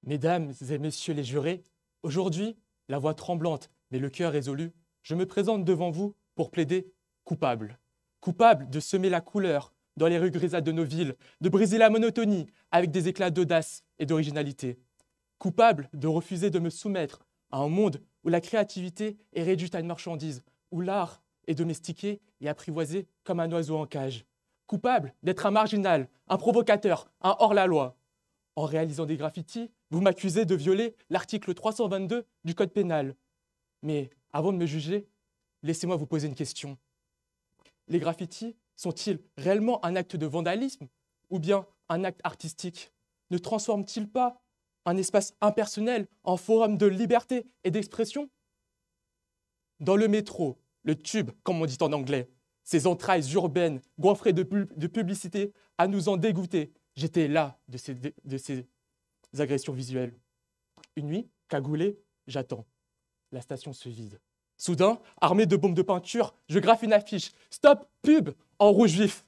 Mesdames et messieurs les jurés, aujourd'hui, la voix tremblante, mais le cœur résolu, je me présente devant vous pour plaider coupable. Coupable de semer la couleur dans les rues grisâtres de nos villes, de briser la monotonie avec des éclats d'audace et d'originalité. Coupable de refuser de me soumettre à un monde où la créativité est réduite à une marchandise, où l'art est domestiqué et apprivoisé comme un oiseau en cage. Coupable d'être un marginal, un provocateur, un hors-la-loi. En réalisant des graffitis, vous m'accusez de violer l'article 322 du Code pénal. Mais avant de me juger, laissez-moi vous poser une question. Les graffitis sont-ils réellement un acte de vandalisme ou bien un acte artistique? Ne transforment-ils pas un espace impersonnel en forum de liberté et d'expression? Dans le métro, le tube, comme on dit en anglais, ces entrailles urbaines, goinfrées de publicité, à nous en dégoûter. J'étais là de ces agressions visuelles. Une nuit, cagoulé, j'attends. La station se vide. Soudain, armé de bombes de peinture, je graffe une affiche. Stop pub en rouge vif.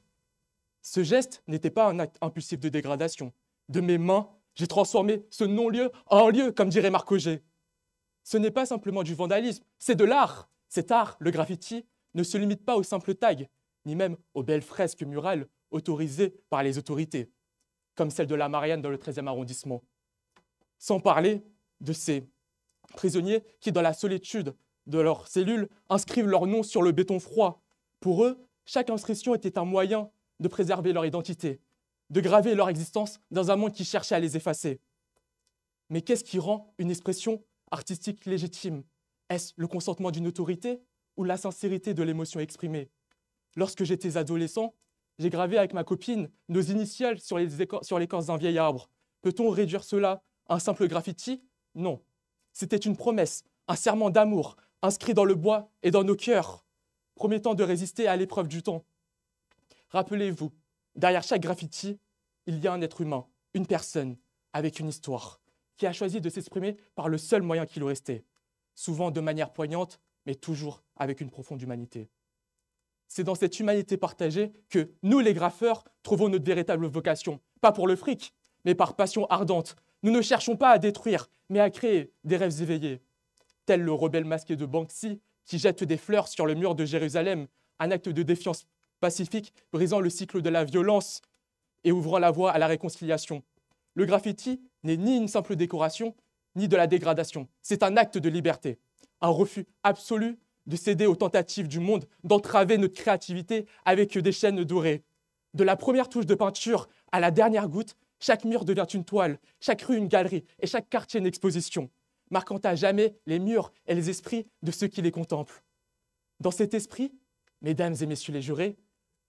Ce geste n'était pas un acte impulsif de dégradation. De mes mains, j'ai transformé ce non-lieu en lieu, comme dirait Marc Auger. Ce n'est pas simplement du vandalisme, c'est de l'art. Cet art, le graffiti, ne se limite pas aux simples tags, ni même aux belles fresques murales autorisées par les autorités, comme celle de la Marianne dans le 13e arrondissement. Sans parler de ces prisonniers qui, dans la solitude de leurs cellules, inscrivent leur nom sur le béton froid. Pour eux, chaque inscription était un moyen de préserver leur identité, de graver leur existence dans un monde qui cherchait à les effacer. Mais qu'est-ce qui rend une expression artistique légitime? Est-ce le consentement d'une autorité ou la sincérité de l'émotion exprimée? Lorsque j'étais adolescent, j'ai gravé avec ma copine nos initiales sur l'écorce d'un vieil arbre. Peut-on réduire cela à un simple graffiti? Non. C'était une promesse, un serment d'amour, inscrit dans le bois et dans nos cœurs, promettant de résister à l'épreuve du temps. Rappelez-vous, derrière chaque graffiti, il y a un être humain, une personne, avec une histoire, qui a choisi de s'exprimer par le seul moyen qui lui restait, souvent de manière poignante, mais toujours avec une profonde humanité. C'est dans cette humanité partagée que nous, les graffeurs, trouvons notre véritable vocation, pas pour le fric, mais par passion ardente. Nous ne cherchons pas à détruire, mais à créer des rêves éveillés. Tel le rebelle masqué de Banksy qui jette des fleurs sur le mur de Jérusalem, un acte de défiance pacifique brisant le cycle de la violence et ouvrant la voie à la réconciliation. Le graffiti n'est ni une simple décoration, ni de la dégradation. C'est un acte de liberté, un refus absolu de céder aux tentatives du monde d'entraver notre créativité avec des chaînes dorées. De la première touche de peinture à la dernière goutte, chaque mur devient une toile, chaque rue une galerie et chaque quartier une exposition, marquant à jamais les murs et les esprits de ceux qui les contemplent. Dans cet esprit, mesdames et messieurs les jurés,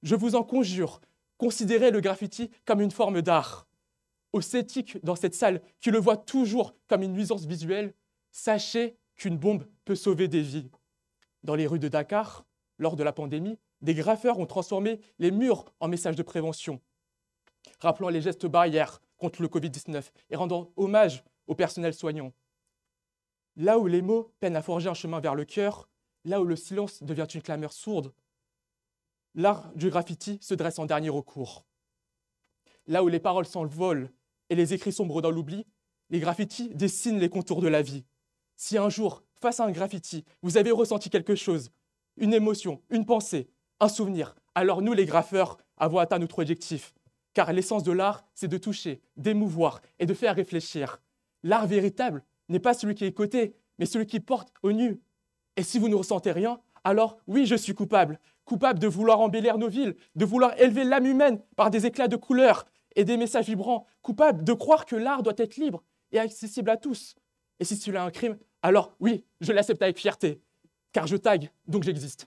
je vous en conjure, considérez le graffiti comme une forme d'art. Aux sceptiques dans cette salle qui le voient toujours comme une nuisance visuelle, sachez qu'une bombe peut sauver des vies. Dans les rues de Dakar, lors de la pandémie, des graffeurs ont transformé les murs en messages de prévention, rappelant les gestes barrières contre le Covid-19 et rendant hommage au personnel soignant. Là où les mots peinent à forger un chemin vers le cœur, là où le silence devient une clameur sourde, l'art du graffiti se dresse en dernier recours. Là où les paroles s'envolent et les écrits sombrent dans l'oubli, les graffitis dessinent les contours de la vie. Si un jour, face à un graffiti, vous avez ressenti quelque chose, une émotion, une pensée, un souvenir, alors nous, les graffeurs, avons atteint notre objectif. Car l'essence de l'art, c'est de toucher, d'émouvoir et de faire réfléchir. L'art véritable n'est pas celui qui est coté, mais celui qui porte au nu. Et si vous ne ressentez rien, alors oui, je suis coupable. Coupable de vouloir embellir nos villes, de vouloir élever l'âme humaine par des éclats de couleurs et des messages vibrants. Coupable de croire que l'art doit être libre et accessible à tous. Et si cela est un crime, alors oui, je l'accepte avec fierté. Car je tag, donc j'existe.